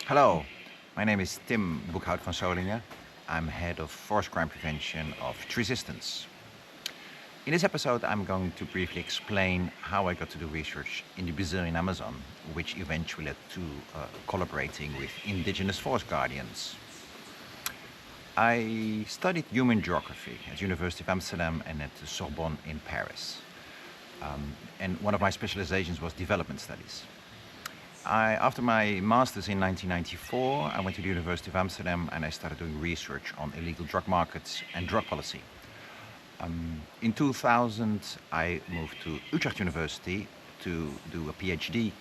Hello, my name is Tim Boekhout van Solinge. I'm head of forest crime prevention of Treesistance. In this episode, I'm going to briefly explain how I got to do research in the Brazilian Amazon, which eventually led to collaborating with indigenous forest guardians. I studied human geography at the University of Amsterdam and at the Sorbonne in Paris. And one of my specializations was development studies. After my master's in 1994, I went to the University of Amsterdam and I started doing research on illegal drug markets and drug policy. In 2000, I moved to Utrecht University to do a PhD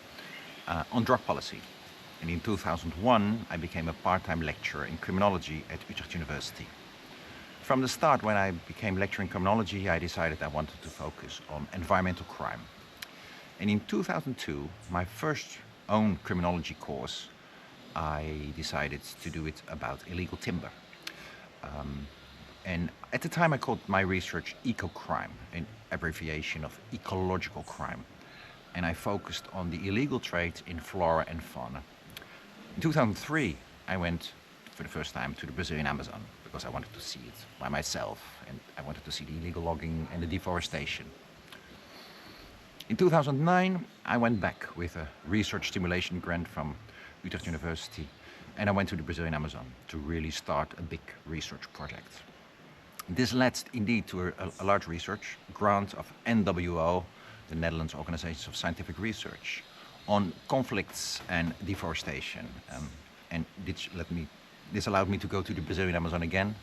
on drug policy. And in 2001, I became a part-time lecturer in criminology at Utrecht University. From the start, when I became lecturer in criminology, I decided I wanted to focus on environmental crime. And in 2002, my first own criminology course, I decided to do it about illegal timber. And at the time I called my research eco-crime, an abbreviation of ecological crime. And I focused on the illegal trade in flora and fauna. In 2003, I went for the first time to the Brazilian Amazon because I wanted to see it by myself and I wanted to see the illegal logging and the deforestation. In 2009, I went back with a research stimulation grant from Utrecht University and I went to the Brazilian Amazon to really start a big research project. This led indeed to a large research grant of NWO, the Netherlands Organization of Scientific Research, on conflicts and deforestation. And this allowed me to go to the Brazilian Amazon again.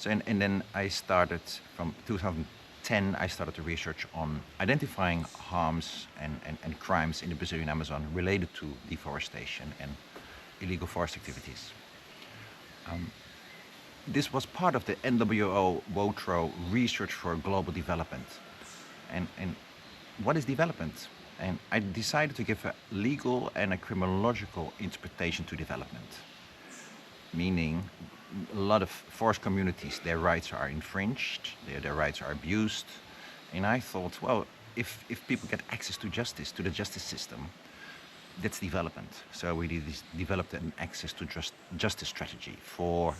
And then I started from 2010, I started the research on identifying harms and crimes in the Brazilian Amazon related to deforestation and illegal forest activities. This was part of the NWO WOTRO Research for Global Development. And what is development? And I decided to give a legal and a criminological interpretation to development. Meaning, a lot of forest communities, their rights are infringed, their rights are abused. And I thought, well, if people get access to justice, to the justice system, that's development. So we developed an access to justice strategy for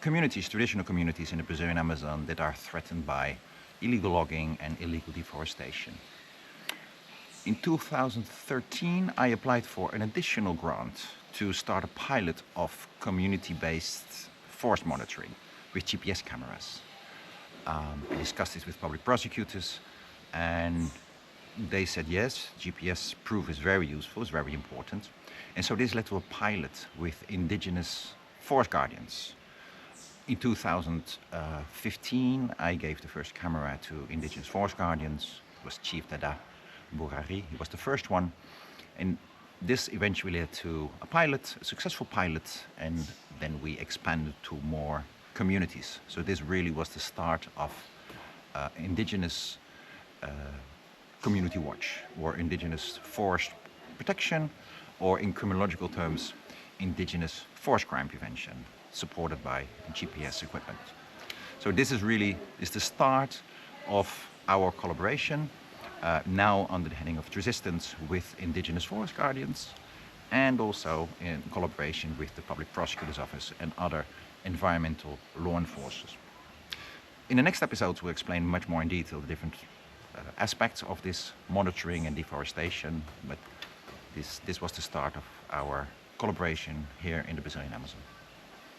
communities, traditional communities in the Brazilian Amazon that are threatened by illegal logging and illegal deforestation. In 2013, I applied for an additional grant to start a pilot of community-based forest monitoring with GPS cameras. I discussed this with public prosecutors and they said yes, GPS proof is very useful, it's very important. And so this led to a pilot with indigenous forest guardians. In 2015, I gave the first camera to indigenous forest guardians. It was Chief Dada Borari, he was the first one. And this eventually led to a pilot, a successful pilot, and then we expanded to more communities. So this really was the start of indigenous community watch, or indigenous forest protection, or in criminological terms, indigenous forest crime prevention, supported by GPS equipment. So this is the start of our collaboration, now under the heading of Treesistance with indigenous forest guardians, and also in collaboration with the Public Prosecutor's Office and other environmental law enforcers. In the next episodes, we'll explain much more in detail the different aspects of this monitoring and deforestation, but this was the start of our collaboration here in the Brazilian Amazon.